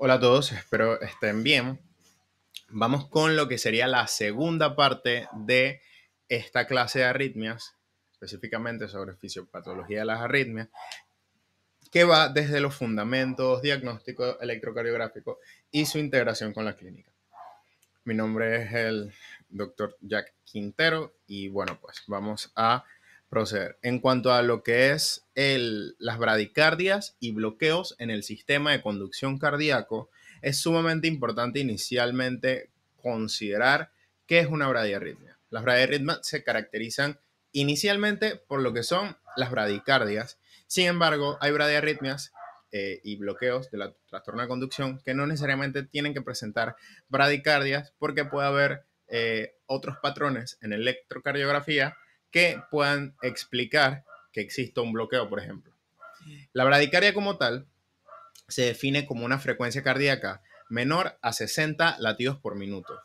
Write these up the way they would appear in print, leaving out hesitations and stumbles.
Hola a todos, espero estén bien. Vamos con lo que sería la segunda parte de esta clase de arritmias, específicamente sobre fisiopatología de las arritmias, que va desde los fundamentos, diagnóstico electrocardiográfico y su integración con la clínica. Mi nombre es el doctor Jack Quintero y bueno, pues vamos a proceder. En cuanto a lo que es las bradicardias y bloqueos en el sistema de conducción cardíaco, es sumamente importante inicialmente considerar qué es una bradiarritmia. Las bradiarritmias se caracterizan inicialmente por lo que son las bradicardias. Sin embargo, hay bradiarritmias y bloqueos de la trastorno de conducción que no necesariamente tienen que presentar bradicardias porque puede haber otros patrones en electrocardiografía que puedan explicar que exista un bloqueo, por ejemplo. La bradicardia como tal se define como una frecuencia cardíaca menor a 60 latidos por minuto.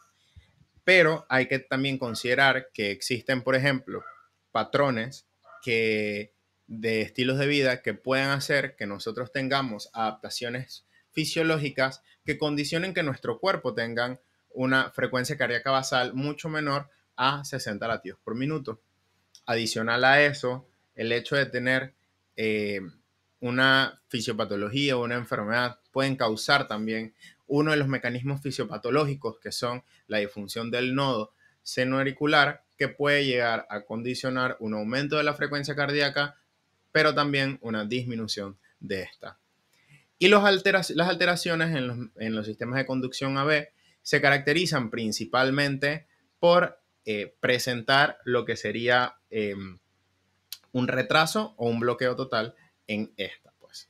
Pero hay que también considerar que existen, por ejemplo, patrones de estilos de vida que pueden hacer que nosotros tengamos adaptaciones fisiológicas que condicionen que nuestro cuerpo tenga una frecuencia cardíaca basal mucho menor a 60 latidos por minuto. Adicional a eso, el hecho de tener eh, una fisiopatología o una enfermedad pueden causar también uno de los mecanismos fisiopatológicos que son la disfunción del nodo senoauricular, que puede llegar a condicionar un aumento de la frecuencia cardíaca, pero también una disminución de esta. Y las alteraciones en los sistemas de conducción AB se caracterizan principalmente por presentar lo que sería un retraso o un bloqueo total en esta, pues.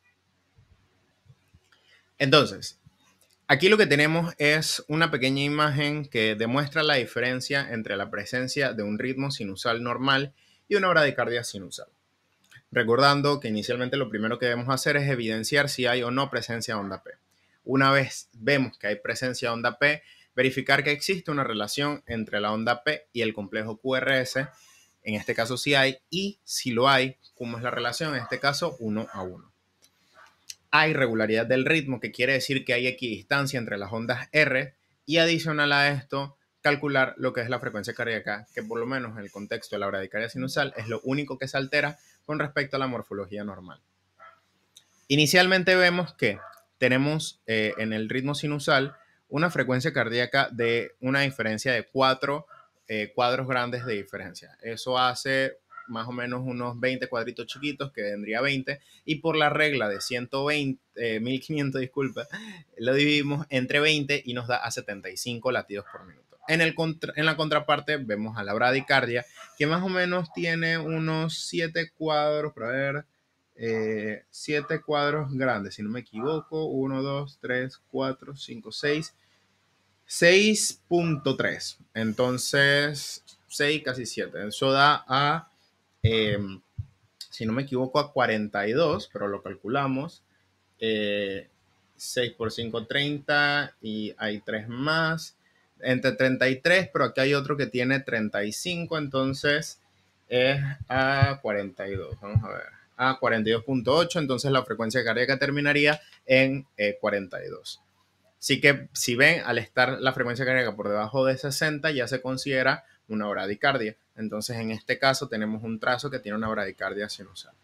Entonces, aquí lo que tenemos es una pequeña imagen que demuestra la diferencia entre la presencia de un ritmo sinusal normal y una bradicardia sinusal. Recordando que inicialmente lo primero que debemos hacer es evidenciar si hay o no presencia de onda P. Una vez vemos que hay presencia de onda P, verificar que existe una relación entre la onda P y el complejo QRS, en este caso sí hay, y si lo hay, ¿cómo es la relación? En este caso, 1 a 1. Hay regularidad del ritmo, que quiere decir que hay equidistancia entre las ondas R, y adicional a esto, calcular lo que es la frecuencia cardíaca, que por lo menos en el contexto de la bradicardia sinusal es lo único que se altera con respecto a la morfología normal. Inicialmente vemos que tenemos en el ritmo sinusal una frecuencia cardíaca de una diferencia de 4 cuadros grandes de diferencia. Eso hace más o menos unos 20 cuadritos chiquitos, que vendría 20, y por la regla de 120, 1500, disculpa, lo dividimos entre 20 y nos da a 75 latidos por minuto. En la contraparte vemos a la bradicardia, que más o menos tiene unos 7 cuadros, para ver, 7 cuadros grandes, si no me equivoco, 1, 2, 3, 4, 5, 6, 6.3. Entonces, 6, casi 7. Eso da a, eh, si no me equivoco, a 42, pero lo calculamos. 6 por 5, 30, y hay 3 más. Entre 33, pero aquí hay otro que tiene 35, entonces es a 42. Vamos a ver. A 42.8, entonces la frecuencia cardíaca terminaría en 42. Así que si ven, al estar la frecuencia cardíaca por debajo de 60, ya se considera una bradicardia. Entonces, en este caso, tenemos un trazo que tiene una bradicardia sinusal.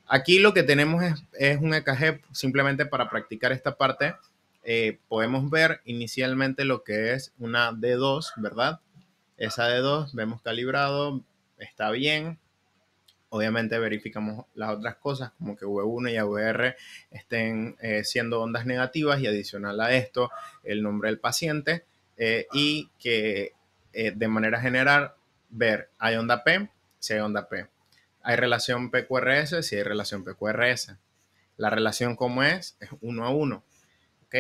Aquí lo que tenemos es un EKG simplemente para practicar esta parte. Podemos ver inicialmente lo que es una D2, ¿verdad? Esa D2 vemos calibrado, está bien. Obviamente verificamos las otras cosas como que V1 y AVR estén siendo ondas negativas, y adicional a esto el nombre del paciente, y que de manera general ver, ¿hay onda P? Si hay onda P. ¿Hay relación PQRS? Si hay relación PQRS. La relación, ¿cómo es? Es 1 a 1. ¿Ok?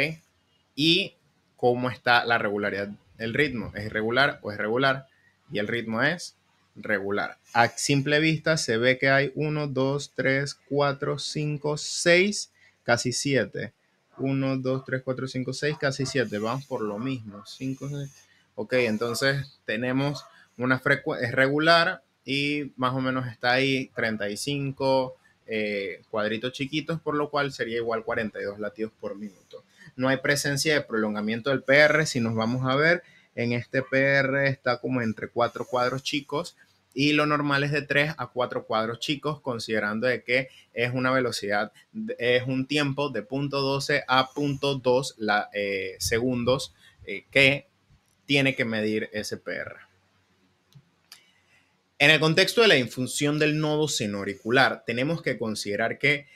Y cómo está la regularidad del ritmo. ¿Es irregular o es regular? Y el ritmo es regular. A simple vista se ve que hay 1, 2, 3, 4, 5, 6, casi 7. 1, 2, 3, 4, 5, 6, casi 7. Vamos por lo mismo. 5, 6. Ok, entonces tenemos una frecuencia, es regular, y más o menos está ahí 35, cuadritos chiquitos, por lo cual sería igual 42 latidos por minuto. No hay presencia de prolongamiento del PR. Si nos vamos a ver, en este PR está como entre 4 cuadros chicos y lo normal es de 3 a 4 cuadros chicos, considerando de que es una velocidad, es un tiempo de 0.12 a 0.2 segundos que tiene que medir ese PR. En el contexto de la infusión del nodo seno-auricular, tenemos que considerar que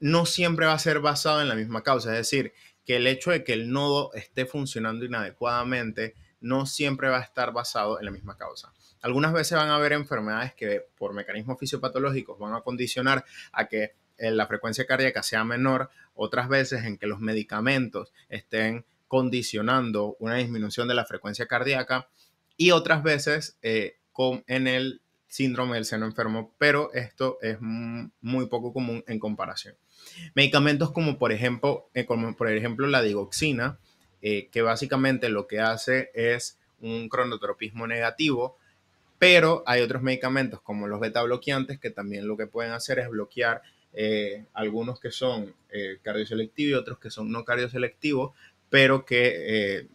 no siempre va a ser basado en la misma causa, es decir, que el hecho de que el nodo esté funcionando inadecuadamente no siempre va a estar basado en la misma causa. Algunas veces van a haber enfermedades que por mecanismos fisiopatológicos van a condicionar a que la frecuencia cardíaca sea menor, otras veces en que los medicamentos estén condicionando una disminución de la frecuencia cardíaca y otras veces en el síndrome del seno enfermo, pero esto es muy poco común en comparación. Medicamentos como por ejemplo la digoxina, que básicamente lo que hace es un cronotropismo negativo, pero hay otros medicamentos como los beta bloqueantes que también lo que pueden hacer es bloquear algunos que son cardioselectivos y otros que son no cardioselectivos, pero que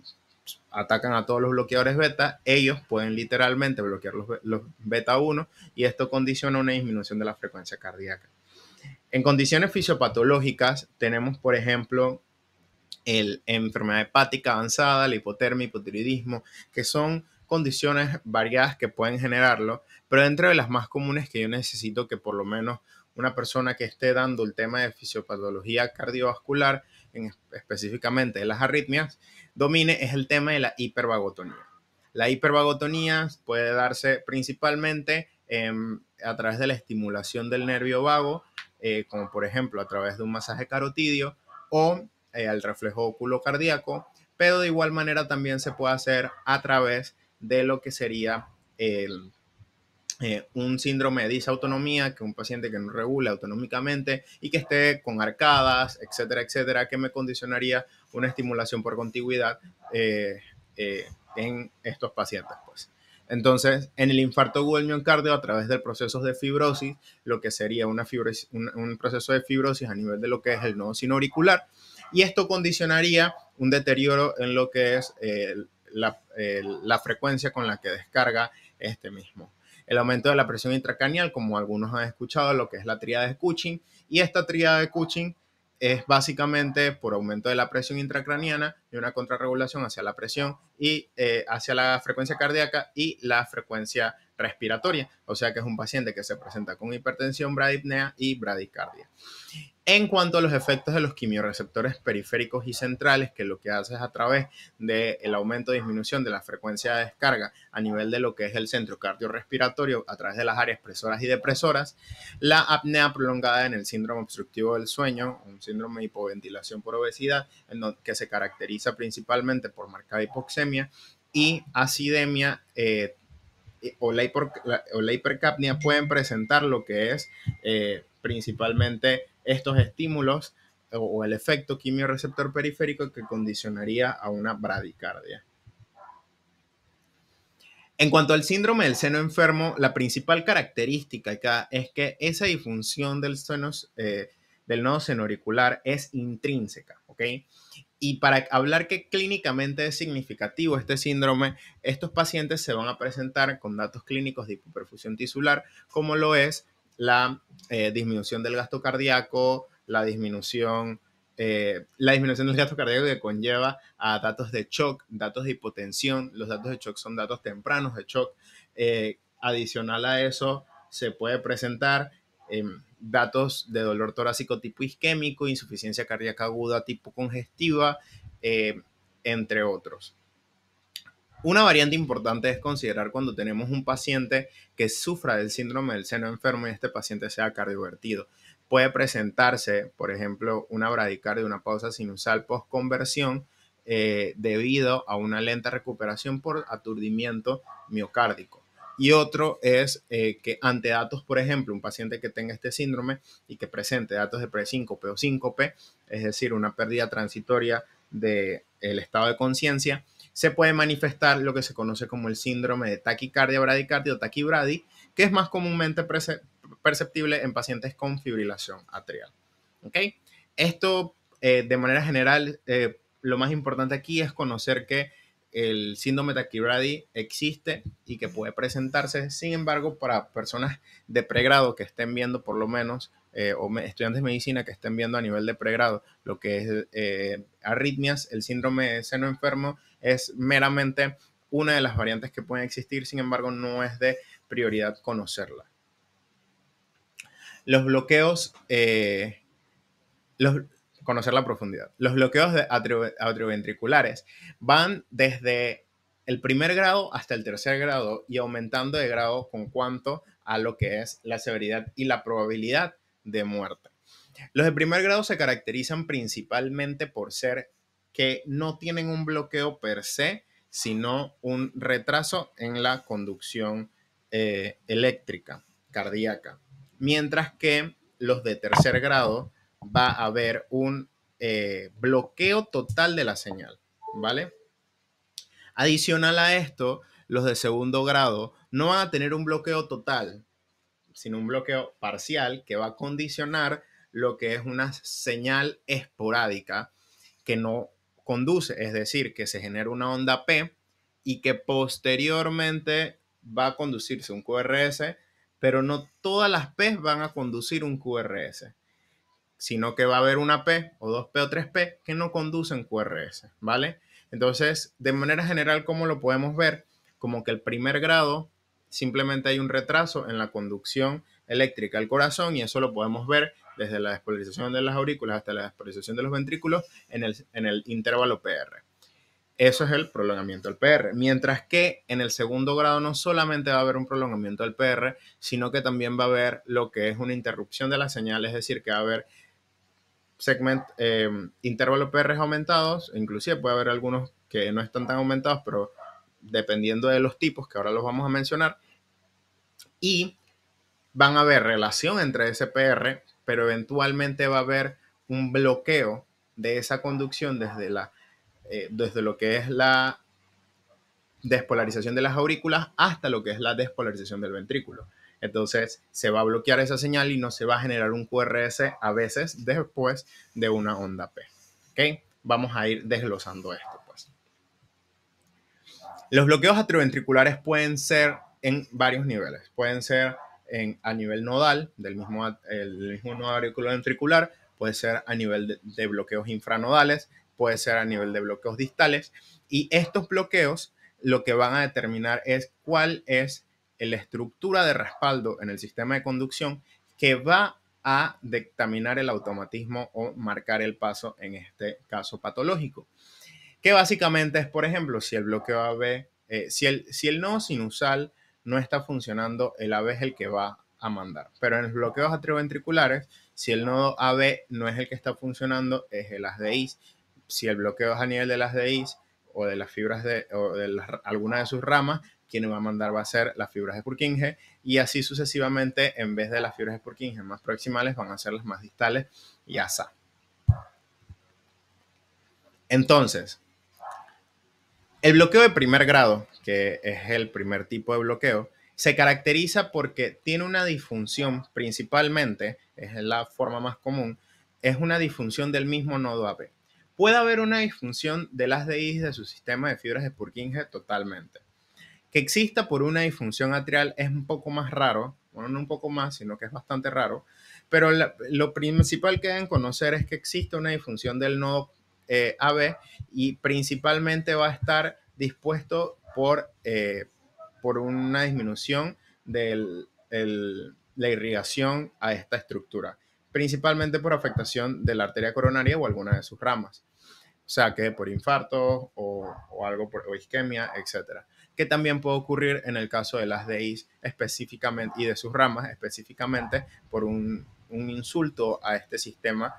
atacan a todos los bloqueadores beta. Ellos pueden literalmente bloquear los beta 1 y esto condiciona una disminución de la frecuencia cardíaca. En condiciones fisiopatológicas tenemos, por ejemplo, enfermedad hepática avanzada, la hipotermia, hipotiroidismo, que son condiciones variadas que pueden generarlo, pero dentro de las más comunes que yo necesito que por lo menos una persona que esté dando el tema de fisiopatología cardiovascular, específicamente de las arritmias, domine es el tema de la hipervagotonía. La hipervagotonía puede darse principalmente a través de la estimulación del nervio vago, como por ejemplo a través de un masaje carotidio o al reflejo oculocardíaco, pero de igual manera también se puede hacer a través de lo que sería un síndrome de disautonomía, que un paciente que no regula autonómicamente y que esté con arcadas, etcétera, etcétera, que me condicionaría una estimulación por contigüidad en estos pacientes, pues. Entonces, en el infarto agudo del miocardio, a través del proceso de fibrosis, lo que sería un proceso de fibrosis a nivel de lo que es el nodo sinoauricular, y esto condicionaría un deterioro en lo que es la frecuencia con la que descarga este mismo. El aumento de la presión intracraneal, como algunos han escuchado, lo que es la tríada de Cushing, y esta tríada de Cushing es básicamente por aumento de la presión intracraniana y una contrarregulación hacia la presión y hacia la frecuencia cardíaca y la frecuencia respiratoria. O sea que es un paciente que se presenta con hipertensión, bradipnea y bradicardia. En cuanto a los efectos de los quimiorreceptores periféricos y centrales, que lo que hace es a través del aumento o disminución de la frecuencia de descarga a nivel de lo que es el centro cardiorrespiratorio a través de las áreas presoras y depresoras, la apnea prolongada en el síndrome obstructivo del sueño, un síndrome de hipoventilación por obesidad, que se caracteriza principalmente por marcada hipoxemia y acidemia o la hipercapnia, pueden presentar lo que es principalmente estos estímulos o el efecto quimiorreceptor periférico que condicionaría a una bradicardia. En cuanto al síndrome del seno enfermo, la principal característica acá es que esa disfunción del nodo senoauricular es intrínseca, ¿ok? Y para hablar que clínicamente es significativo este síndrome, estos pacientes se van a presentar con datos clínicos de hipoperfusión tisular, como lo es la disminución del gasto cardíaco, la disminución del gasto cardíaco que conlleva a datos de shock, datos de hipotensión. Los datos de shock son datos tempranos de shock. Adicional a eso, se puede presentar datos de dolor torácico tipo isquémico, insuficiencia cardíaca aguda tipo congestiva, entre otros. Una variante importante es considerar cuando tenemos un paciente que sufra del síndrome del seno enfermo y este paciente sea cardiovertido. Puede presentarse, por ejemplo, una bradicardia, una pausa sinusal postconversión debido a una lenta recuperación por aturdimiento miocárdico. Y otro es que ante datos, por ejemplo, un paciente que tenga este síndrome y que presente datos de presíncope o síncope, es decir, una pérdida transitoria del estado de conciencia, se puede manifestar lo que se conoce como el síndrome de taquicardia bradicardia o taquibradi, que es más comúnmente perceptible en pacientes con fibrilación atrial. ¿Ok? Esto, de manera general, lo más importante aquí es conocer que el síndrome de Tachybrady existe y que puede presentarse. Sin embargo, para personas de pregrado que estén viendo por lo menos, estudiantes de medicina que estén viendo a nivel de pregrado lo que es arritmias, el síndrome de seno enfermo es meramente una de las variantes que pueden existir. Sin embargo, no es de prioridad conocerla. Los bloqueos, conocer la profundidad. Los bloqueos atrioventriculares van desde el primer grado hasta el tercer grado y aumentando de grado con cuanto a lo que es la severidad y la probabilidad de muerte. Los de primer grado se caracterizan principalmente por ser que no tienen un bloqueo per se, sino un retraso en la conducción eléctrica cardíaca. Mientras que los de tercer grado va a haber un bloqueo total de la señal, ¿vale? Adicional a esto, los de segundo grado no van a tener un bloqueo total, sino un bloqueo parcial que va a condicionar lo que es una señal esporádica que no conduce, es decir, que se genera una onda P y que posteriormente va a conducirse un QRS, pero no todas las P van a conducir un QRS, sino que va a haber una P o 2P o 3P que no conducen QRS, ¿vale? Entonces, de manera general, ¿cómo lo podemos ver? Como que el primer grado simplemente hay un retraso en la conducción eléctrica al corazón y eso lo podemos ver desde la despolarización de las aurículas hasta la despolarización de los ventrículos en el intervalo PR. Eso es el prolongamiento del PR. Mientras que en el segundo grado no solamente va a haber un prolongamiento del PR, sino que también va a haber lo que es una interrupción de la señal, es decir, que va a haber intervalos PR aumentados, inclusive puede haber algunos que no están tan aumentados, pero dependiendo de los tipos, que ahora los vamos a mencionar, y van a haber relación entre ese PR, pero eventualmente va a haber un bloqueo de esa conducción desde lo que es la despolarización de las aurículas hasta lo que es la despolarización del ventrículo. Entonces se va a bloquear esa señal y no se va a generar un QRS a veces después de una onda P. ¿Ok? Vamos a ir desglosando esto, pues. Los bloqueos atrioventriculares pueden ser en varios niveles. Pueden ser a nivel nodal, el mismo nodo auriculoventricular, puede ser a nivel de bloqueos infranodales, puede ser a nivel de bloqueos distales. Y estos bloqueos lo que van a determinar es cuál es la estructura de respaldo en el sistema de conducción que va a dictaminar el automatismo o marcar el paso en este caso patológico. Que básicamente es, por ejemplo, si el bloqueo AB, si el nodo sinusal no está funcionando, el AB es el que va a mandar. Pero en los bloqueos atrioventriculares, si el nodo AB no es el que está funcionando, es el ASDI. Si el bloqueo es a nivel de las DIs o de las fibras o de alguna de sus ramas, quien va a mandar va a ser las fibras de Purkinje y así sucesivamente, en vez de las fibras de Purkinje más proximales, van a ser las más distales y así. Entonces, el bloqueo de primer grado, que es el primer tipo de bloqueo, se caracteriza porque tiene una disfunción, principalmente, es la forma más común, es una disfunción del mismo nodo AB. Puede haber una disfunción de las DIs de su sistema de fibras de Purkinje totalmente. Que exista por una disfunción atrial es un poco más raro, bueno, no un poco más, sino que es bastante raro, pero lo principal que deben conocer es que existe una disfunción del nodo AB y principalmente va a estar dispuesto por una disminución de la irrigación a esta estructura, principalmente por afectación de la arteria coronaria o alguna de sus ramas, o sea, que por infarto o algo o isquemia, etcétera, que también puede ocurrir en el caso de las DIs específicamente y de sus ramas específicamente por un insulto a este sistema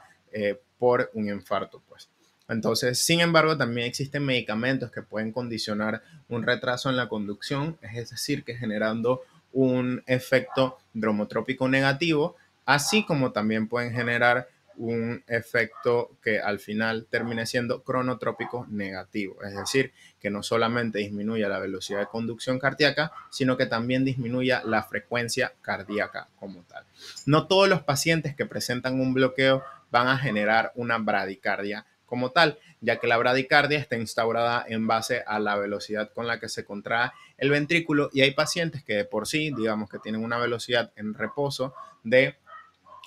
por un infarto, pues. Entonces, sin embargo, también existen medicamentos que pueden condicionar un retraso en la conducción, es decir, que generando un efecto dromotrópico negativo, así como también pueden generar un efecto que al final termine siendo cronotrópico negativo, es decir, que no solamente disminuya la velocidad de conducción cardíaca, sino que también disminuya la frecuencia cardíaca como tal. No todos los pacientes que presentan un bloqueo van a generar una bradicardia como tal, ya que la bradicardia está instaurada en base a la velocidad con la que se contrae el ventrículo, y hay pacientes que de por sí, digamos que tienen una velocidad en reposo de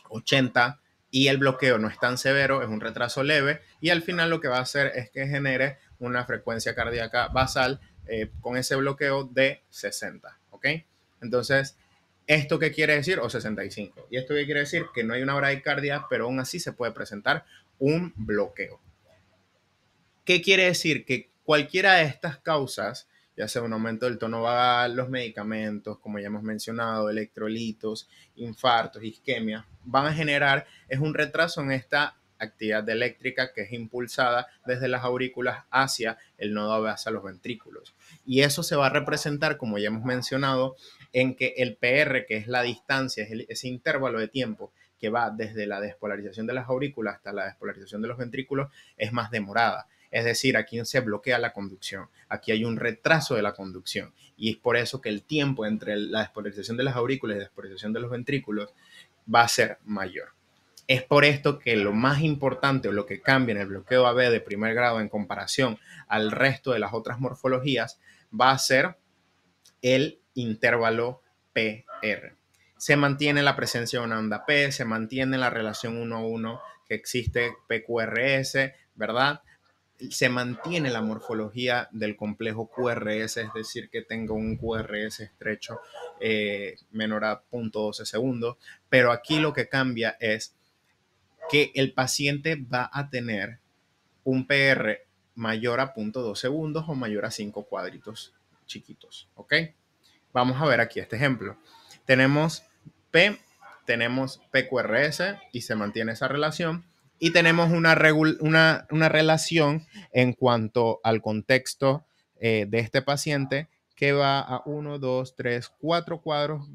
80 y el bloqueo no es tan severo, es un retraso leve, y al final lo que va a hacer es que genere una frecuencia cardíaca basal con ese bloqueo de 60, ¿ok? Entonces, ¿esto qué quiere decir? O 65. ¿Y esto qué quiere decir? Que no hay una bradicardia, pero aún así se puede presentar un bloqueo. ¿Qué quiere decir? Que cualquiera de estas causas, ya sea un aumento del tono vagal, los medicamentos, como ya hemos mencionado, electrolitos, infartos, isquemia, van a generar es un retraso en esta actividad eléctrica que es impulsada desde las aurículas hacia el nodo hacia los ventrículos. Y eso se va a representar, como ya hemos mencionado, en que el PR, que es la distancia, es ese intervalo de tiempo que va desde la despolarización de las aurículas hasta la despolarización de los ventrículos, es más demorada. Es decir, aquí se bloquea la conducción, aquí hay un retraso de la conducción, y es por eso que el tiempo entre la despolarización de las aurículas y la despolarización de los ventrículos va a ser mayor. Es por esto que lo más importante o lo que cambia en el bloqueo AB de primer grado en comparación al resto de las otras morfologías va a ser el intervalo PR. Se mantiene la presencia de una onda P, se mantiene la relación 1 a 1 que existe PQRS, ¿verdad? Se mantiene la morfología del complejo QRS, es decir, que tenga un QRS estrecho menor a 0.12 segundos, pero aquí lo que cambia es que el paciente va a tener un PR mayor a 0.2 segundos o mayor a 5 cuadritos chiquitos, ¿ok? Vamos a ver aquí este ejemplo. Tenemos P, tenemos PQRS y se mantiene esa relación. Y tenemos una relación en cuanto al contexto de este paciente que va a 1, 2, 3, 4 cuadros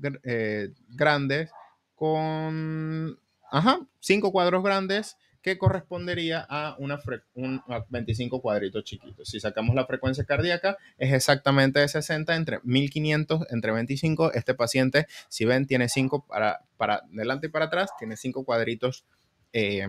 grandes con 5 cuadros grandes que correspondería a, a 25 cuadritos chiquitos. Si sacamos la frecuencia cardíaca, es exactamente de 60 entre 1500, entre 25. Este paciente, si ven, tiene 5 para adelante y para atrás, tiene 5 cuadritos eh,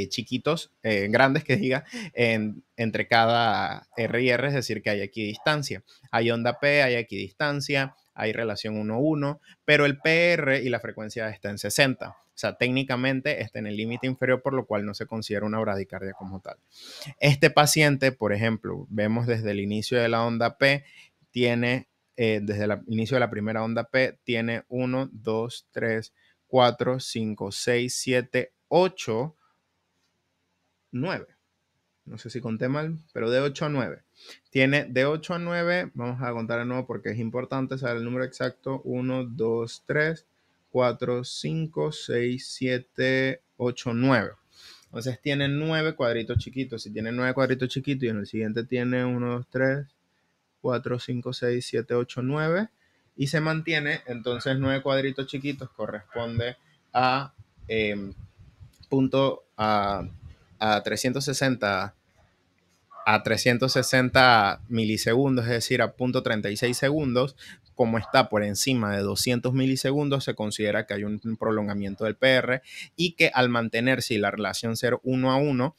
chiquitos, grandes que diga, entre cada R y R, es decir, que hay aquí distancia. Hay onda P, hay aquí distancia, hay relación 1-1, pero el PR y la frecuencia está en 60. O sea, técnicamente está en el límite inferior, por lo cual no se considera una bradicardia como tal. Este paciente, por ejemplo, vemos desde el inicio de la onda P, tiene, desde el inicio de la primera onda P, tiene 1, 2, 3, 4, 5, 6, 7, 8, 9. No sé si conté mal, pero de 8 a 9. Tiene de 8 a 9, vamos a contar de nuevo porque es importante saber el número exacto. 1, 2, 3, 4, 5, 6, 7, 8, 9. Entonces tiene 9 cuadritos chiquitos. Si tiene 9 cuadritos chiquitos y en el siguiente tiene 1, 2, 3, 4, 5, 6, 7, 8, 9 y se mantiene, entonces 9 cuadritos chiquitos corresponde a punto a 360 a 360 milisegundos, es decir, a 0.36 segundos. Como está por encima de 200 milisegundos, se considera que hay un prolongamiento del PR y que al mantenerse la relación ser 1 a 1,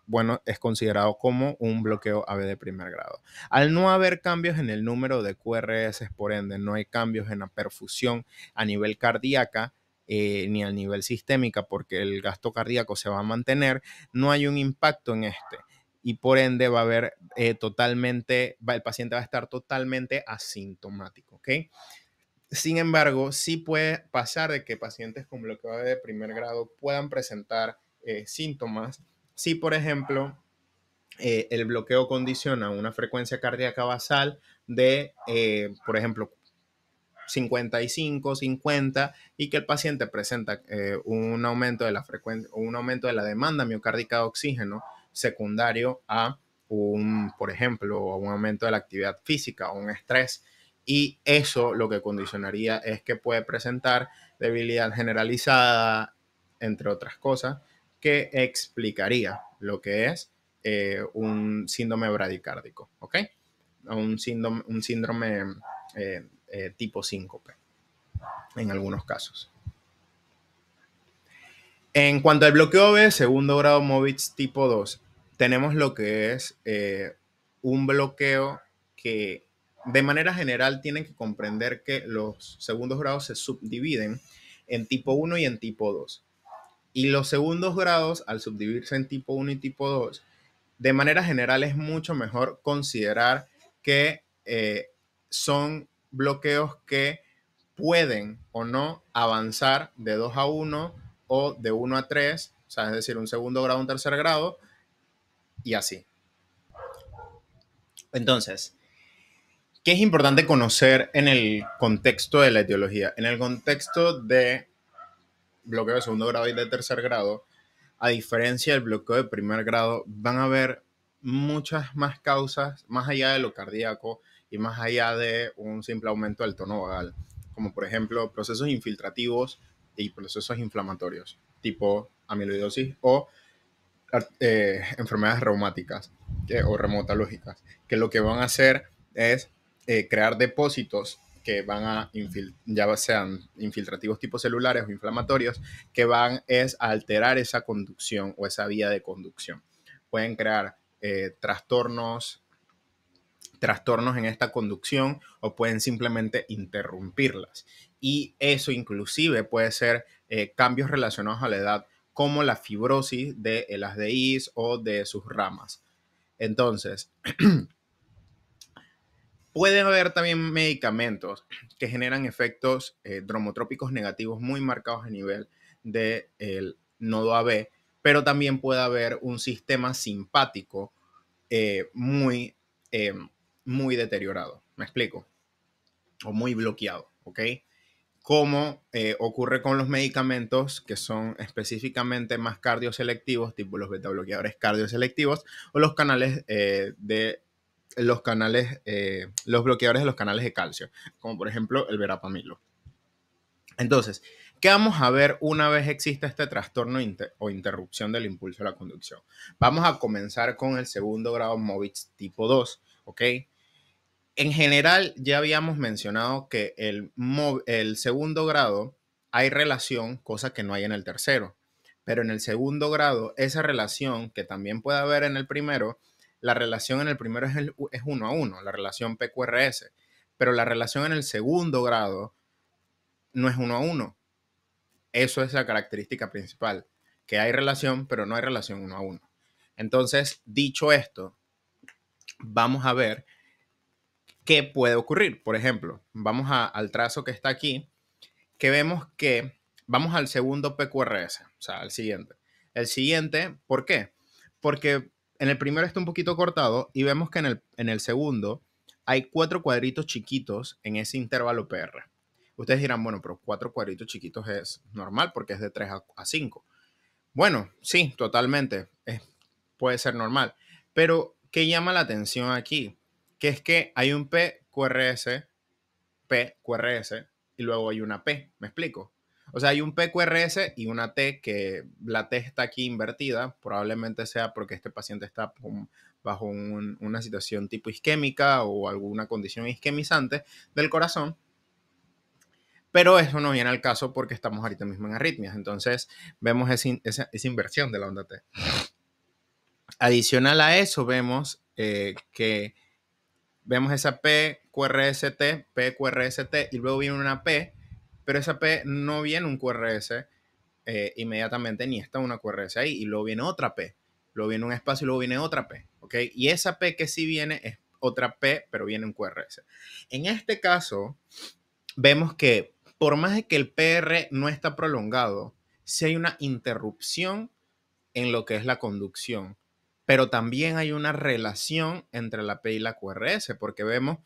bueno, es considerado como un bloqueo AB de primer grado. Al no haber cambios en el número de QRS, por ende, no hay cambios en la perfusión a nivel cardíaca, ni a nivel sistémica, porque el gasto cardíaco se va a mantener, no hay un impacto en este. Y por ende va a haber el paciente va a estar totalmente asintomático, ¿ok? Sin embargo, sí puede pasar de que pacientes con bloqueo de primer grado puedan presentar síntomas si, por ejemplo, el bloqueo condiciona una frecuencia cardíaca basal de, por ejemplo, 55, 50 y que el paciente presenta un aumento de la frecuencia, un aumento de la demanda miocárdica de oxígeno secundario a por ejemplo, a un aumento de la actividad física o un estrés. Y eso lo que condicionaría es que puede presentar debilidad generalizada, entre otras cosas, que explicaría lo que es un síndrome bradicárdico, ¿ok? Un síndrome tipo síncope en algunos casos. En cuanto al bloqueo B, segundo grado Movitz tipo 2, tenemos lo que es un bloqueo que de manera general tienen que comprender que los segundos grados se subdividen en tipo 1 y en tipo 2. Y los segundos grados, al subdividirse en tipo 1 y tipo 2, de manera general es mucho mejor considerar que son bloqueos que pueden o no avanzar de 2 a 1 o de 1 a 3, o sea, es decir, un segundo grado, un tercer grado y así. Entonces, ¿qué es importante conocer en el contexto de la etiología? En el contexto de bloqueo de segundo grado y de tercer grado, a diferencia del bloqueo de primer grado, van a haber muchas más causas, más allá de lo cardíaco y más allá de un simple aumento del tono vagal, como por ejemplo procesos infiltrativos y procesos inflamatorios, tipo amiloidosis o enfermedades reumáticas o reumatológicas, que lo que van a hacer es crear depósitos que van a ya sean infiltrativos tipo celulares o inflamatorios, que van es a alterar esa conducción o esa vía de conducción. Pueden crear trastornos en esta conducción o pueden simplemente interrumpirlas. Y eso inclusive puede ser cambios relacionados a la edad, como la fibrosis de las DIs o de sus ramas. Entonces, puede haber también medicamentos que generan efectos dromotrópicos negativos muy marcados a nivel del nodo AB, pero también puede haber un sistema simpático eh, muy, eh, muy deteriorado. ¿Me explico? O muy bloqueado, ¿ok? Como ocurre con los medicamentos que son específicamente más cardioselectivos, tipo los beta bloqueadores cardioselectivos o los canales los bloqueadores de los canales de calcio, como por ejemplo el verapamilo. Entonces, ¿qué vamos a ver una vez exista este trastorno o interrupción del impulso de la conducción? Vamos a comenzar con el segundo grado Movitz tipo 2, ¿ok? En general, ya habíamos mencionado que el segundo grado hay relación, cosa que no hay en el tercero. Pero en el segundo grado, esa relación que también puede haber en el primero, la relación en el primero es 1 a 1, la relación PQRS. Pero la relación en el segundo grado no es 1 a 1. Eso es la característica principal, que hay relación, pero no hay relación 1 a 1. Entonces, dicho esto, vamos a ver qué puede ocurrir. Por ejemplo, vamos al trazo que está aquí, que vemos que vamos al segundo PQRS, o sea, al siguiente. El siguiente, ¿por qué? Porque en el primero está un poquito cortado y vemos que en el segundo hay 4 cuadritos chiquitos en ese intervalo PR. Ustedes dirán, bueno, pero 4 cuadritos chiquitos es normal porque es de 3 a 5. Bueno, sí, totalmente. Puede ser normal. Pero, ¿qué llama la atención aquí? Que es que hay un PQRS, PQRS, y luego hay una P. ¿Me explico? O sea, hay un PQRS y una T, que la T está aquí invertida. Probablemente sea porque este paciente está bajo una situación tipo isquémica o alguna condición isquemizante del corazón. Pero eso no viene al caso porque estamos ahorita mismo en arritmias. Entonces, vemos esa inversión de la onda T. Adicional a eso, vemos que vemos esa PQRST, y luego viene una P, pero esa P no viene un QRS inmediatamente, ni está una QRS ahí, y luego viene otra P, luego viene un espacio y luego viene otra P, ¿ok? Y esa P que sí viene es otra P, pero viene un QRS. En este caso, vemos que por más de que el PR no está prolongado, si hay una interrupción en lo que es la conducción, pero también hay una relación entre la P y la QRS, porque vemos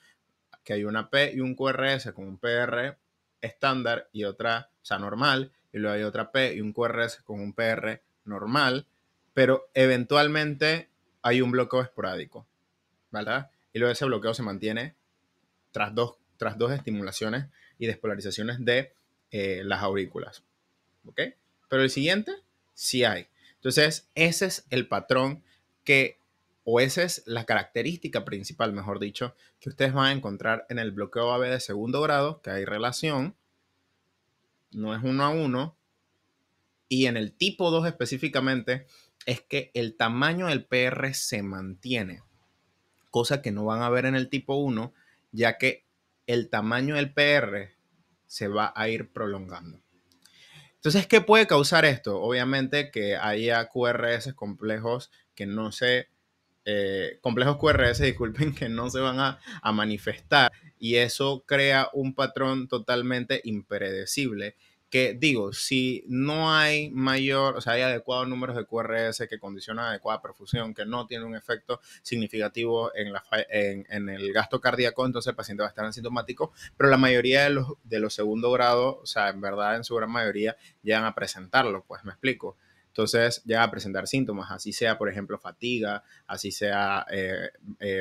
que hay una P y un QRS con un PR estándar y otra, o sea, normal, y luego hay otra P y un QRS con un PR normal, pero eventualmente hay un bloqueo esporádico, ¿verdad? Y luego ese bloqueo se mantiene tras dos estimulaciones y despolarizaciones de las aurículas, ¿ok? pero el siguiente sí hay. Entonces, ese es el patrón que, o esa es la característica principal, mejor dicho, que ustedes van a encontrar en el bloqueo AB de segundo grado, que hay relación, no es 1 a 1, y en el tipo 2 específicamente es que el tamaño del PR se mantiene, cosa que no van a ver en el tipo 1, ya que el tamaño del PR se va a ir prolongando. Entonces, ¿qué puede causar esto? Obviamente que haya QRS complejos que no se, complejos QRS, disculpen, que no se van a manifestar, y eso crea un patrón totalmente impredecible que digo, si no hay mayor, o sea, hay adecuados números de QRS que condicionan adecuada perfusión, que no tiene un efecto significativo en el gasto cardíaco, entonces el paciente va a estar asintomático, pero la mayoría de los segundo grado, o sea, en verdad, en su gran mayoría, llegan a presentarlo, pues me explico. Entonces llegan a presentar síntomas, así sea, por ejemplo, fatiga, así sea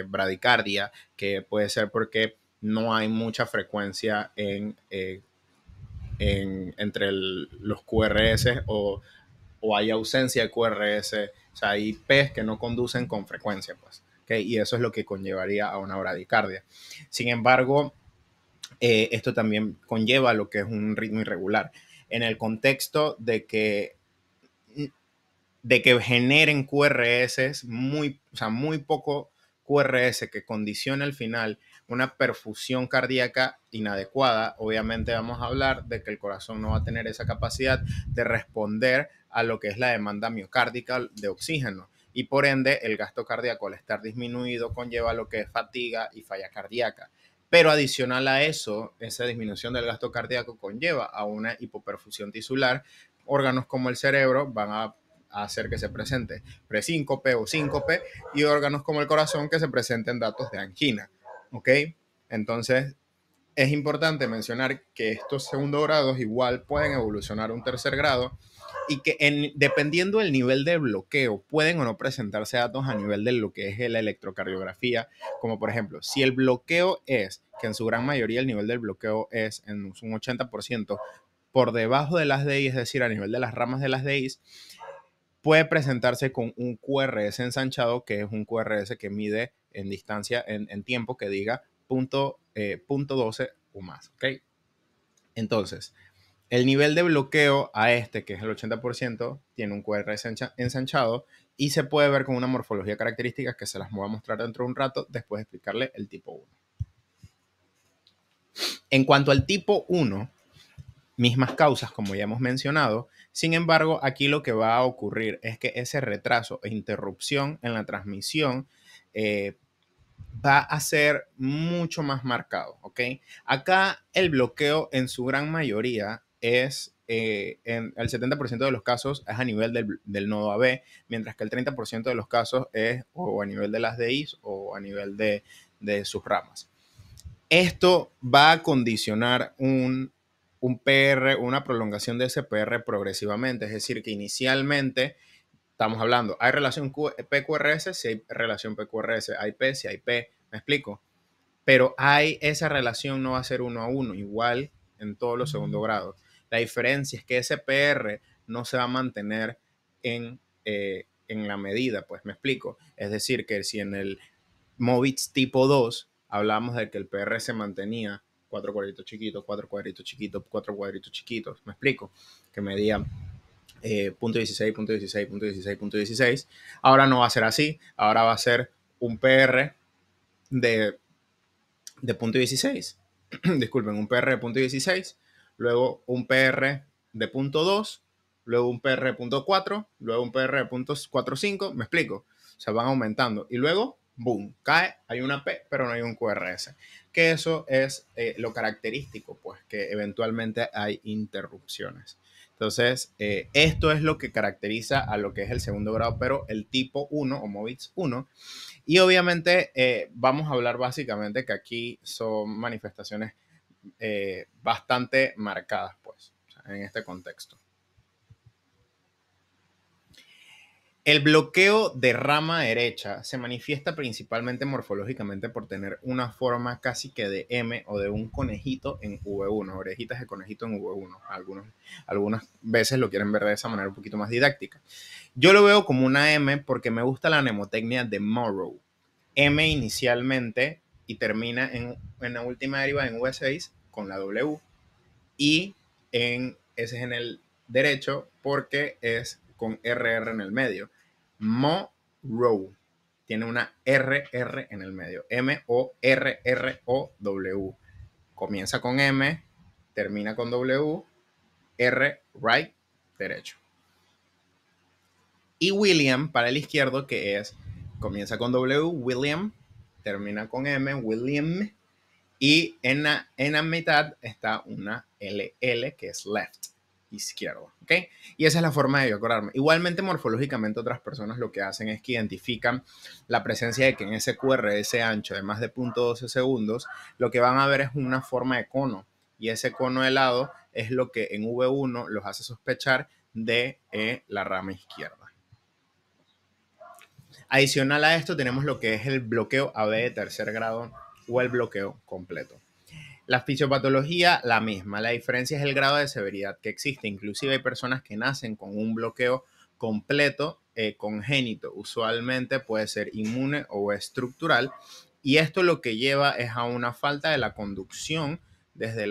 bradicardia, que puede ser porque no hay mucha frecuencia entre los QRS o hay ausencia de QRS, o sea, hay P's que no conducen con frecuencia, pues, ¿okay? Y eso es lo que conllevaría a una bradicardia. Sin embargo, esto también conlleva lo que es un ritmo irregular. En el contexto de que generen QRS, o sea, muy poco QRS que condiciona al final una perfusión cardíaca inadecuada, obviamente vamos a hablar de que el corazón no va a tener esa capacidad de responder a lo que es la demanda miocárdica de oxígeno. Y por ende, el gasto cardíaco al estar disminuido conlleva lo que es fatiga y falla cardíaca. Pero adicional a eso, esa disminución del gasto cardíaco conlleva a una hipoperfusión tisular. Órganos como el cerebro van a hacer que se presente presíncope o síncope, y órganos como el corazón que se presenten datos de angina. ¿Ok? Entonces, es importante mencionar que estos segundos grados igual pueden evolucionar a un tercer grado y que dependiendo del nivel de bloqueo pueden o no presentarse datos a nivel de lo que es la electrocardiografía, como por ejemplo, si el bloqueo es, que en su gran mayoría el nivel del bloqueo es en un 80% por debajo de las DI, es decir, a nivel de las ramas de las DI, puede presentarse con un QRS ensanchado, que es un QRS que mide en distancia, en tiempo, que diga punto 12 o más. ¿Ok? Entonces, el nivel de bloqueo a este, que es el 80%, tiene un QRS ensanchado y se puede ver con una morfología característica que se las voy a mostrar dentro de un rato después de explicarle el tipo 1. En cuanto al tipo 1, mismas causas, como ya hemos mencionado. Sin embargo, aquí lo que va a ocurrir es que ese retraso e interrupción en la transmisión va a ser mucho más marcado, ¿ok? Acá el bloqueo en su gran mayoría es, en el 70% de los casos es a nivel del nodo AB, mientras que el 30% de los casos es o a nivel de las DIs o a nivel de sus ramas. Esto va a condicionar un PR, una prolongación de ese PR progresivamente. Es decir, que inicialmente estamos hablando, ¿hay relación PQRS? Si hay relación PQRS, hay P, si hay P, ¿me explico? Pero esa relación no va a ser 1 a 1, igual en todos los segundos grados. La diferencia es que ese PR no se va a mantener en la medida, pues me explico. Es decir, que si en el Movitz tipo 2 hablamos de que el PR se mantenía 4 cuadritos chiquitos, me explico, que medía punto 16, punto 16, punto 16, punto 16. Ahora no va a ser así, ahora va a ser un PR de, de punto 16. Disculpen, un PR de punto 16, luego un PR de punto 2, luego un PR de punto 4, luego un PR de punto 45, me explico, o sea, van aumentando y luego, boom, cae, hay una P, pero no hay un QRS, que eso es lo característico, pues que eventualmente hay interrupciones. Entonces, esto es lo que caracteriza a lo que es el segundo grado, pero el tipo 1 o Movitz 1. Y obviamente vamos a hablar básicamente que aquí son manifestaciones bastante marcadas, pues, o sea, en este contexto. El bloqueo de rama derecha se manifiesta principalmente morfológicamente por tener una forma casi que de M o de un conejito en V1, orejitas de conejito en V1. Algunas veces lo quieren ver de esa manera un poquito más didáctica. Yo lo veo como una M porque me gusta la mnemotecnia de Morrow. M inicialmente y termina en la última deriva en V6 con la W. Y ese es en el derecho porque es con RR en el medio. Morrow tiene una RR en el medio. M-O-R-R-O-W. Comienza con M, termina con W, R, right, derecho. Y William para el izquierdo, que es, comienza con W, William, termina con M, William, y en la mitad está una LL que es left, izquierdo, ¿ok? Y esa es la forma de yo acordarme. Igualmente, morfológicamente, otras personas lo que hacen es que identifican la presencia de que en ese QRS ancho de más de 0.12 segundos, lo que van a ver es una forma de cono. Y ese cono helado es lo que en V1 los hace sospechar de la rama izquierda. Adicional a esto tenemos lo que es el bloqueo AB de tercer grado o el bloqueo completo. La fisiopatología, la misma. La diferencia es el grado de severidad que existe. Inclusive hay personas que nacen con un bloqueo completo congénito. Usualmente puede ser inmune o estructural. Y esto lo que lleva es a una falta de la conducción desde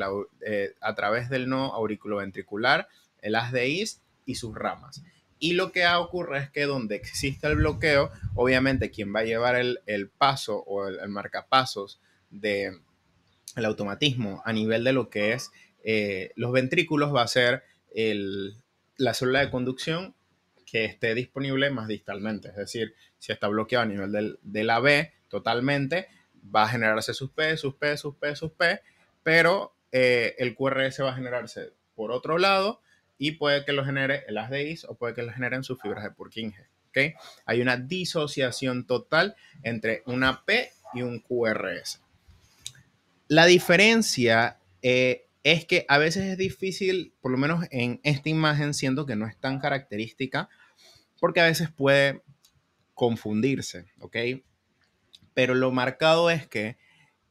a través del nodo auriculoventricular, el haz de His y sus ramas. Y lo que ocurre es que donde existe el bloqueo, obviamente quien va a llevar el paso o el marcapasos de el automatismo a nivel de lo que es los ventrículos va a ser la célula de conducción que esté disponible más distalmente. Es decir, si está bloqueado a nivel de la B totalmente, va a generarse sus P, sus P, sus P, sus P, pero el QRS va a generarse por otro lado y puede que lo genere el haz de His o puede que lo generen sus fibras de Purkinje. ¿Okay? Hay una disociación total entre una P y un QRS. La diferencia es que a veces es difícil, por lo menos en esta imagen, siento que no es tan característica, porque a veces puede confundirse, ¿ok? Pero lo marcado es que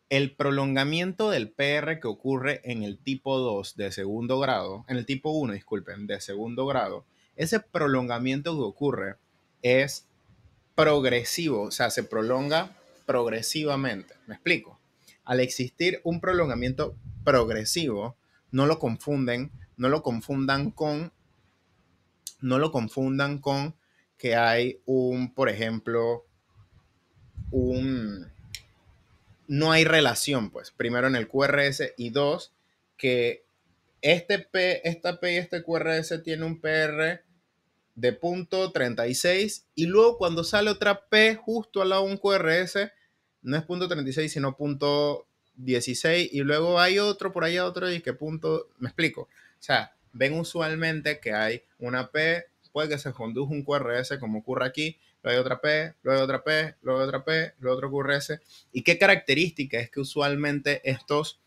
el prolongamiento del PR que ocurre en el tipo 2 de segundo grado, en el tipo 1, disculpen, de segundo grado, ese prolongamiento que ocurre es progresivo, o sea, se prolonga progresivamente. ¿Me explico? Al existir un prolongamiento progresivo, no lo confunden, no lo confundan con que hay por ejemplo, no hay relación, pues, primero en el QRS y dos, que esta P y este QRS tiene un PR de punto 36 y luego cuando sale otra P justo al lado de un QRS, no es punto 36 sino punto 16 y luego hay otro por allá, otro y que punto, me explico. O sea, ven usualmente que hay una P, puede que se conduzca un QRS como ocurre aquí, luego hay otra P, luego hay otra P, luego hay otra P, luego otro QRS. ¿Y qué característica es que usualmente estos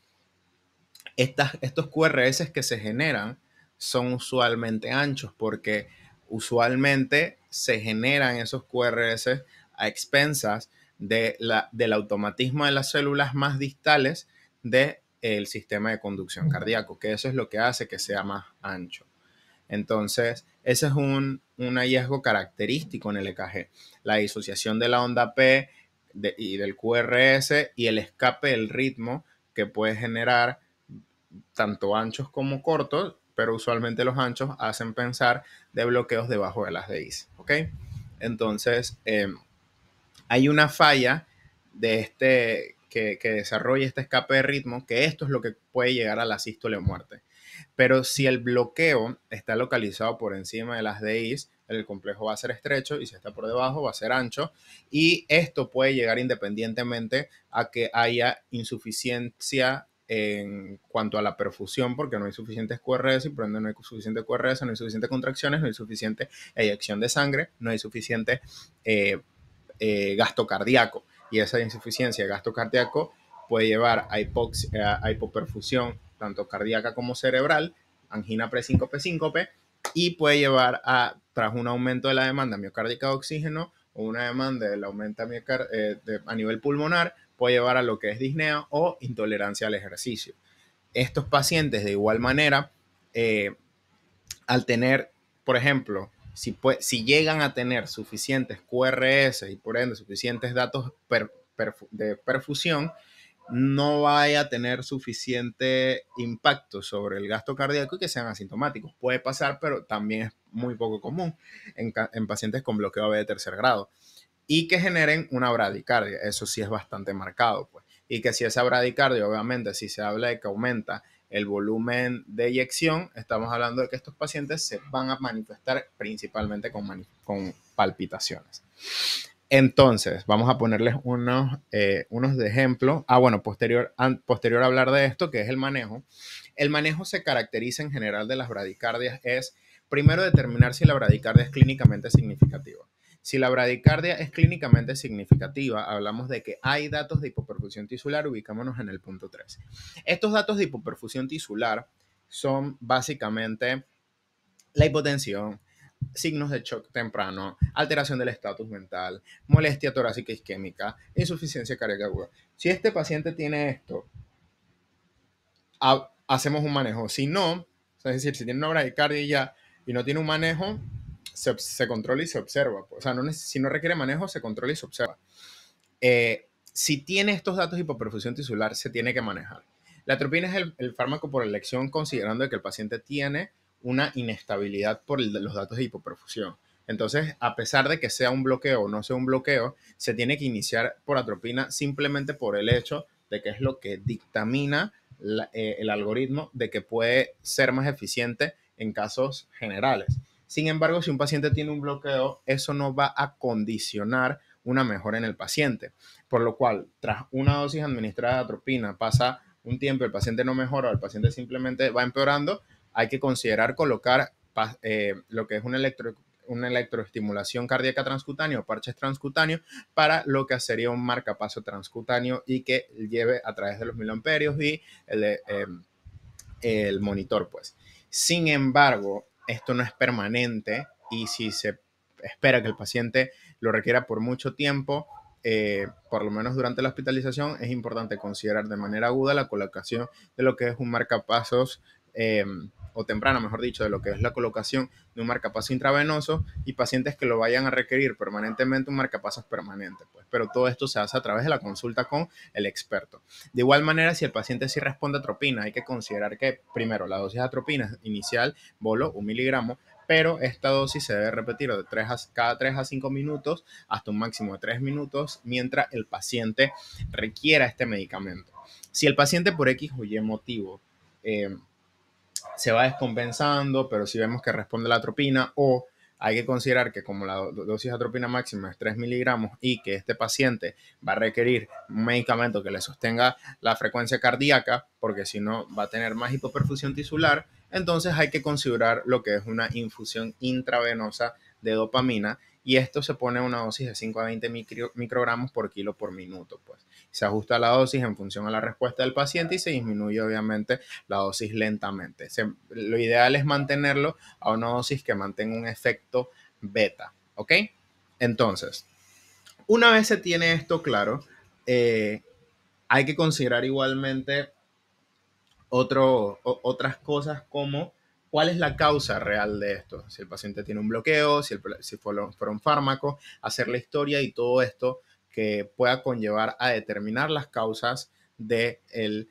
QRS que se generan son usualmente anchos porque usualmente se generan esos QRS a expensas del automatismo de las células más distales del sistema de conducción cardíaco, que eso es lo que hace que sea más ancho. Entonces, ese es un hallazgo característico en el EKG, la disociación de la onda P y del QRS y el escape del ritmo que puede generar tanto anchos como cortos, pero usualmente los anchos hacen pensar de bloqueos debajo de las de His, ¿ok? Entonces, hay una falla de que desarrolla este escape de ritmo, que esto es lo que puede llegar a la sístole o muerte. Pero si el bloqueo está localizado por encima de las DIs, el complejo va a ser estrecho y si está por debajo va a ser ancho. Y esto puede llegar independientemente a que haya insuficiencia en cuanto a la perfusión, porque no hay suficientes QRS y por ende no hay suficiente QRS, no hay suficientes contracciones, no hay suficiente eyección de sangre, no hay suficiente gasto cardíaco. Y esa insuficiencia de gasto cardíaco puede llevar a hipoperfusión, tanto cardíaca como cerebral, angina presíncope, síncope, y puede llevar a tras un aumento de la demanda miocárdica de oxígeno o una demanda del aumento a nivel pulmonar, puede llevar a lo que es disnea o intolerancia al ejercicio. Estos pacientes, de igual manera, al tener, por ejemplo, si llegan a tener suficientes QRS y por ende suficientes datos de perfusión, no vaya a tener suficiente impacto sobre el gasto cardíaco y que sean asintomáticos. Puede pasar, pero también es muy poco común en pacientes con bloqueo AB de tercer grado. Y que generen una bradicardia. Eso sí es bastante marcado, pues. Y que si esa bradicardia, obviamente, si se habla de que aumenta el volumen de eyección, estamos hablando de que estos pacientes se van a manifestar principalmente con palpitaciones. Entonces, vamos a ponerles unos de ejemplo. Bueno, posterior a hablar de esto, que es el manejo. El manejo se caracteriza en general de las bradicardias es, primero, determinar si la bradicardia es clínicamente significativa. Si la bradicardia es clínicamente significativa, hablamos de que hay datos de hipoperfusión tisular, ubicámonos en el punto 3. Estos datos de hipoperfusión tisular son básicamente la hipotensión, signos de shock temprano, alteración del estatus mental, molestia torácica isquémica, insuficiencia cardíaca aguda. Si este paciente tiene esto, hacemos un manejo. Si no, es decir, si tiene una bradicardia ya y no tiene un manejo, se controla y se observa. O sea, si no requiere manejo, se controla y se observa. Si tiene estos datos de hipoperfusión tisular, se tiene que manejar. La atropina es el fármaco por elección, considerando que el paciente tiene una inestabilidad por los datos de hipoperfusión. Entonces, a pesar de que sea un bloqueo o no sea un bloqueo, se tiene que iniciar por atropina simplemente por el hecho de que es lo que dictamina el algoritmo de que puede ser más eficiente en casos generales. Sin embargo, si un paciente tiene un bloqueo, eso no va a condicionar una mejora en el paciente, por lo cual, tras una dosis administrada de atropina, pasa un tiempo, el paciente no mejora, el paciente simplemente va empeorando, hay que considerar colocar lo que es una electroestimulación cardíaca transcutánea o parches transcutáneos para lo que sería un marcapaso transcutáneo y que lleve a través de los miliamperios y el monitor, pues. Sin embargo, esto no es permanente y si se espera que el paciente lo requiera por mucho tiempo, por lo menos durante la hospitalización, es importante considerar de manera aguda la colocación de lo que es un marcapasos o temprana, mejor dicho, de lo que es la colocación de un marcapaso intravenoso y pacientes que lo vayan a requerir permanentemente un marcapasos permanente, pues. Pero todo esto se hace a través de la consulta con el experto. De igual manera, si el paciente sí responde a atropina, hay que considerar que primero la dosis de atropina inicial, bolo, 1 miligramo, pero esta dosis se debe repetir cada 3 a 5 minutos hasta un máximo de 3 minutos mientras el paciente requiera este medicamento. Si el paciente por X o Y motivo se va descompensando, pero si vemos que responde a la atropina o hay que considerar que como la dosis de atropina máxima es 3 miligramos y que este paciente va a requerir un medicamento que le sostenga la frecuencia cardíaca, porque si no va a tener más hipoperfusión tisular, entonces hay que considerar lo que es una infusión intravenosa de dopamina y esto se pone a una dosis de 5 a 20 microgramos por kilo por minuto, pues. Se ajusta la dosis en función a la respuesta del paciente y se disminuye obviamente la dosis lentamente. Lo ideal es mantenerlo a una dosis que mantenga un efecto beta, ¿ok? Entonces, una vez se tiene esto claro, hay que considerar igualmente otras cosas como cuál es la causa real de esto. Si el paciente tiene un bloqueo, si fuera un fármaco, hacer la historia y todo esto que pueda conllevar a determinar las causas de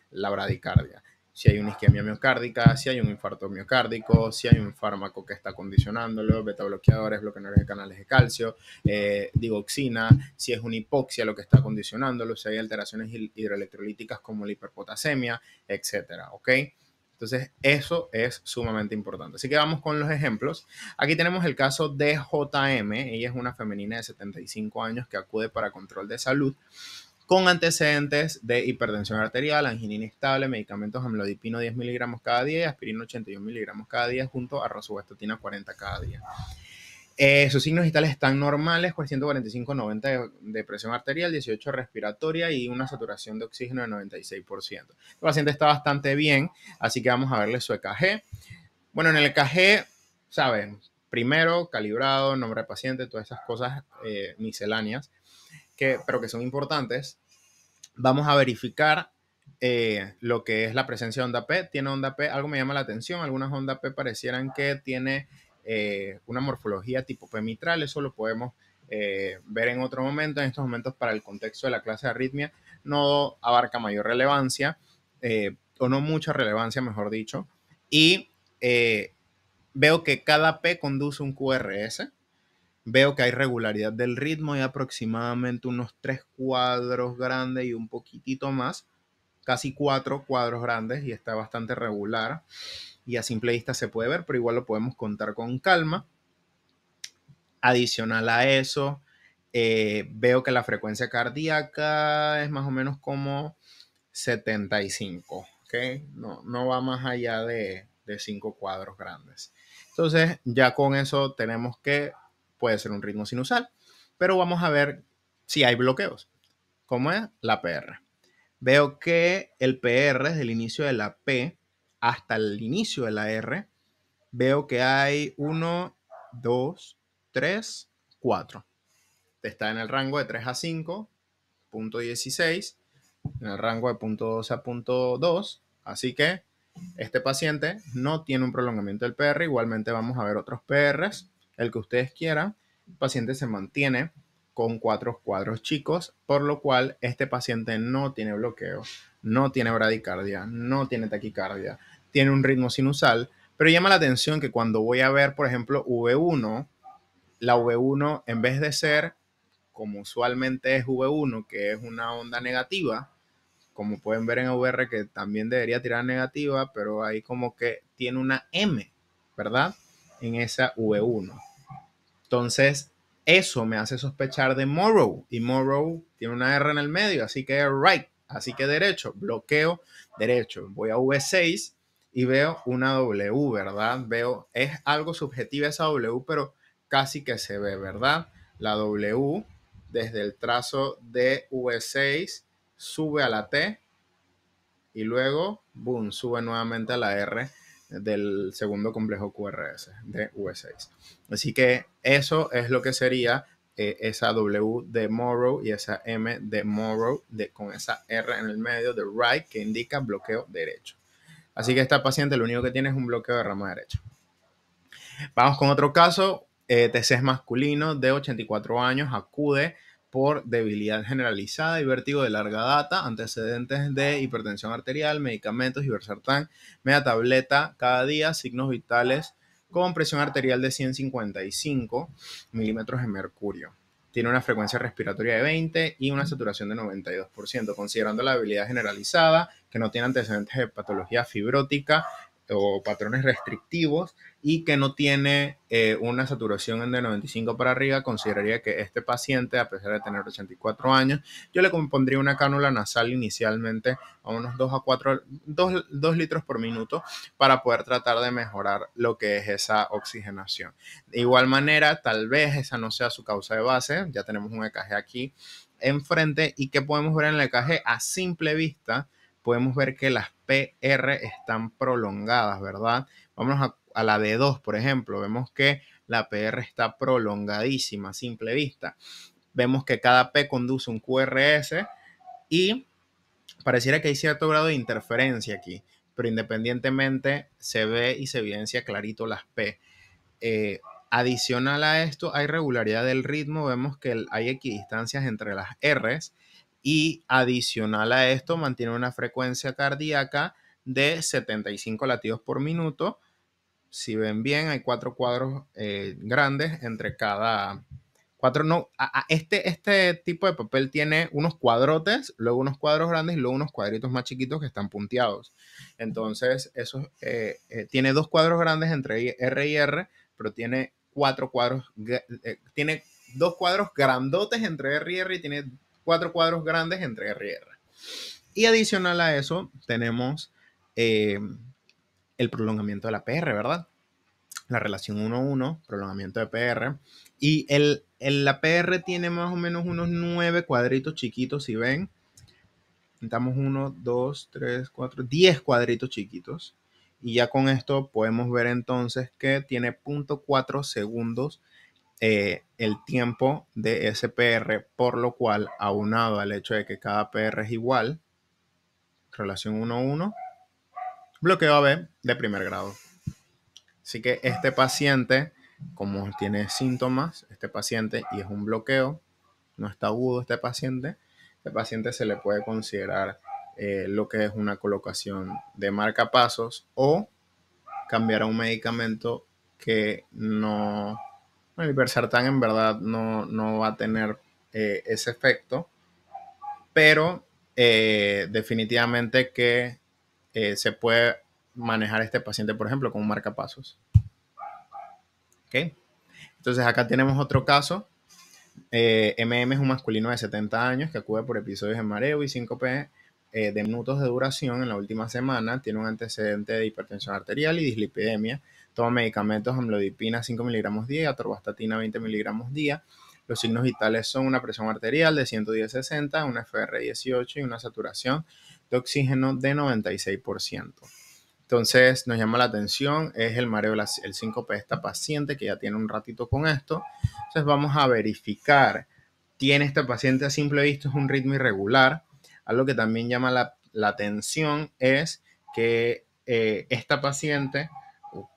la bradicardia. Si hay una isquemia miocárdica, si hay un infarto miocárdico, si hay un fármaco que está condicionándolo, beta bloqueadores, bloqueadores de canales de calcio, digoxina, si es una hipoxia lo que está condicionándolo, si hay alteraciones hidroelectrolíticas como la hiperpotasemia, etcétera, ¿ok? Entonces, eso es sumamente importante. Así que vamos con los ejemplos. Aquí tenemos el caso de JM. Ella es una femenina de 75 años que acude para control de salud con antecedentes de hipertensión arterial, angina inestable, medicamentos amlodipino 10 miligramos cada día y aspirina 81 miligramos cada día junto a rosuvastatina 40 cada día. Sus signos vitales están normales, 145-90 de presión arterial, 18 respiratoria y una saturación de oxígeno de 96%. El paciente está bastante bien, así que vamos a verle su EKG. Bueno, en el EKG, ¿saben? primero, calibrado, nombre de paciente, todas esas cosas misceláneas, pero que son importantes. Vamos a verificar lo que es la presencia de onda P. Tiene onda P, algo me llama la atención. Algunas ondas P parecieran que tiene una morfología tipo P mitral. Eso lo podemos ver en otro momento. En estos momentos, para el contexto de la clase de arritmia, no abarca mayor relevancia, o no mucha relevancia, mejor dicho. Y veo que cada P conduce un QRS. Veo que hay regularidad del ritmo y aproximadamente unos 3 cuadros grandes y un poquitito más, casi 4 cuadros grandes, y está bastante regular. Y a simple vista se puede ver, pero igual lo podemos contar con calma. Adicional a eso, veo que la frecuencia cardíaca es más o menos como 75, ¿ok? No va más allá de 5 cuadros grandes. Entonces, ya con eso tenemos que puede ser un ritmo sinusal, pero vamos a ver si hay bloqueos. ¿Cómo es? La PR. Veo que el PR, desde el inicio de la P hasta el inicio de la R, veo que hay 1, 2, 3, 4. Está en el rango de 3 a 5, punto 16, en el rango de punto 12 a punto 2. Así que este paciente no tiene un prolongamiento del PR. Igualmente vamos a ver otros PRs, el que ustedes quieran. El paciente se mantiene con 4 cuadros chicos, por lo cual este paciente no tiene bloqueo, no tiene bradicardia, no tiene taquicardia, tiene un ritmo sinusal, pero llama la atención que cuando voy a ver, por ejemplo, V1, la V1, en vez de ser como usualmente es V1, que es una onda negativa, como pueden ver en VR, que también debería tirar negativa, pero ahí como que tiene una M, ¿verdad? En esa V1. Entonces, eso me hace sospechar de Morrow, y Morrow tiene una R en el medio, así que right, así que derecho, bloqueo derecho. Voy a V6 y veo una W, ¿verdad? Veo, es algo subjetiva esa W, pero casi que se ve, ¿verdad? La W desde el trazo de V6 sube a la T y luego, boom, sube nuevamente a la R del segundo complejo QRS de V6. Así que eso es lo que sería esa W de Morrow y esa M de Morrow con esa R en el medio de right, que indica bloqueo derecho. Así que esta paciente lo único que tiene es un bloqueo de rama derecha. Vamos con otro caso. TC masculino de 84 años acude por debilidad generalizada y vértigo de larga data, antecedentes de hipertensión arterial, medicamentos, iversartán, media tableta cada día, signos vitales con presión arterial de 155 milímetros de mercurio. Tiene una frecuencia respiratoria de 20 y una saturación de 92%, considerando la debilidad generalizada, que no tiene antecedentes de patología fibrótica o patrones restrictivos, y que no tiene una saturación en de 95 para arriba. Consideraría que este paciente, a pesar de tener 84 años, yo le pondría una cánula nasal inicialmente a unos 2 a 4, 2 litros por minuto, para poder tratar de mejorar lo que es esa oxigenación. De igual manera, tal vez esa no sea su causa de base. Ya tenemos un EKG aquí enfrente, y que podemos ver en el EKG a simple vista. Podemos ver que las PR están prolongadas, ¿verdad? Vámonos a la D2, por ejemplo. Vemos que la PR está prolongadísima a simple vista. Vemos que cada P conduce un QRS y pareciera que hay cierto grado de interferencia aquí, pero independientemente se ve y se evidencia clarito las P. Adicional a esto, hay regularidad del ritmo. Vemos que hay equidistancias entre las Rs, y adicional a esto mantiene una frecuencia cardíaca de 75 latidos por minuto. Si ven bien, hay 4 cuadros grandes entre cada cuatro. No, este tipo de papel tiene unos cuadrotes, luego unos cuadros grandes y luego unos cuadritos más chiquitos que están punteados. Entonces, eso tiene 2 cuadros grandes entre R y R, pero tiene 4 cuadros, tiene 2 cuadros grandotes entre R y R, y tiene 4 cuadros grandes entre R y R. Y adicional a eso, tenemos el prolongamiento de la PR, ¿verdad? La relación 1-1, prolongamiento de PR. Y la PR tiene más o menos unos 9 cuadritos chiquitos, si ven. Estamos 1, 2, 3, 4, 10 cuadritos chiquitos. Y ya con esto podemos ver entonces que tiene 0.4 segundos el tiempo de ese PR, por lo cual, aunado al hecho de que cada PR es igual, relación 1-1, bloqueo AB de primer grado. Así que este paciente, como tiene síntomas, este paciente, y es un bloqueo, no está agudo este paciente se le puede considerar lo que es una colocación de marcapasos o cambiar a un medicamento que no, bueno, el Irbesartán en verdad no va a tener ese efecto, pero definitivamente que se puede manejar este paciente, por ejemplo, con un marcapasos. ¿Okay? Entonces acá tenemos otro caso. MM es un masculino de 70 años que acude por episodios de mareo y síncope de minutos de duración en la última semana. Tiene un antecedente de hipertensión arterial y dislipidemia. Toma medicamentos amlodipina 5 miligramos día y atorvastatina 20 miligramos día. Los signos vitales son una presión arterial de 110/60, una FR18 y una saturación de oxígeno de 96%. Entonces nos llama la atención, es el mareo, el síncope de esta paciente que ya tiene un ratito con esto. Entonces vamos a verificar, tiene este paciente a simple vista es un ritmo irregular. Algo que también llama la atención es que esta paciente,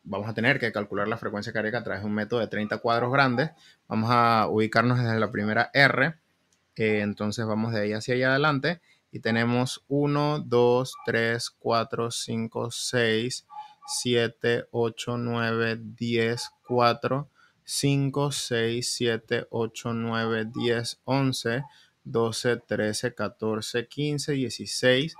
vamos a tener que calcular la frecuencia cardíaca a través de un método de 30 cuadros grandes. Vamos a ubicarnos desde la primera R, entonces vamos de ahí hacia allá adelante. Y tenemos 1, 2, 3, 4, 5, 6, 7, 8, 9, 10, 4, 5, 6, 7, 8, 9, 10, 11, 12, 13, 14, 15, 16,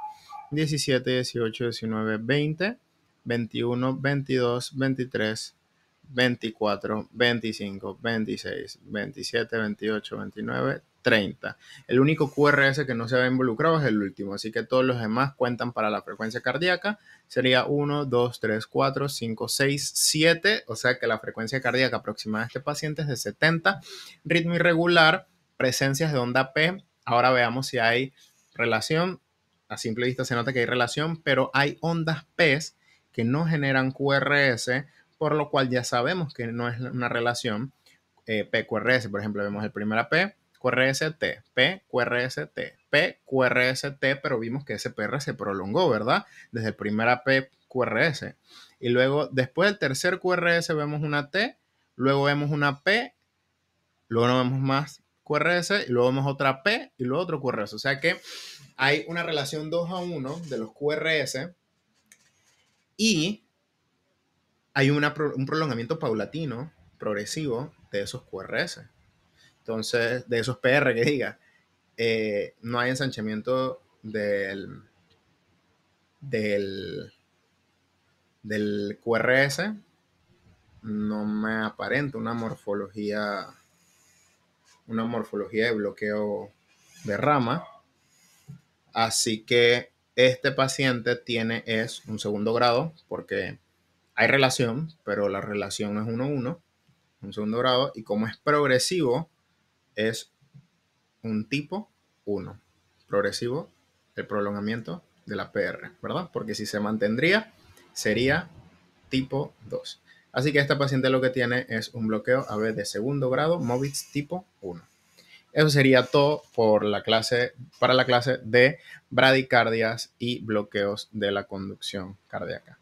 17, 18, 19, 20, 21, 22, 23, 24, 25, 26, 27, 28, 29, 30. El único QRS que no se ve involucrado es el último, así que todos los demás cuentan para la frecuencia cardíaca. Sería 1, 2, 3, 4, 5, 6, 7, o sea que la frecuencia cardíaca aproximada de este paciente es de 70. Ritmo irregular, presencias de onda P. Ahora veamos si hay relación. A simple vista se nota que hay relación, pero hay ondas P que no generan QRS, por lo cual ya sabemos que no es una relación P-QRS. Por ejemplo, vemos el primera P, QRS-T, P, QRS-T, P, QRS-T, pero vimos que ese PR se prolongó, ¿verdad? Desde el primera P, QRS. Y luego, después del tercer QRS, vemos una T, luego vemos una P, luego no vemos más QRS, y luego vemos otra P, y luego otro QRS. O sea que hay una relación 2-1 de los QRS y hay un prolongamiento paulatino, progresivo, de esos QRS. Entonces, de esos PR que diga, no hay ensanchamiento del QRS, no me aparenta una morfología de bloqueo de rama, así que este paciente es un segundo grado porque hay relación, pero la relación no es 1-1, un segundo grado, y como es progresivo, es un tipo 1, progresivo, el prolongamiento de la PR, ¿verdad? Porque si se mantendría, sería tipo 2. Así que esta paciente lo que tiene es un bloqueo AB de segundo grado, MOBITS tipo 1. Eso sería todo para la clase de bradicardias y bloqueos de la conducción cardíaca.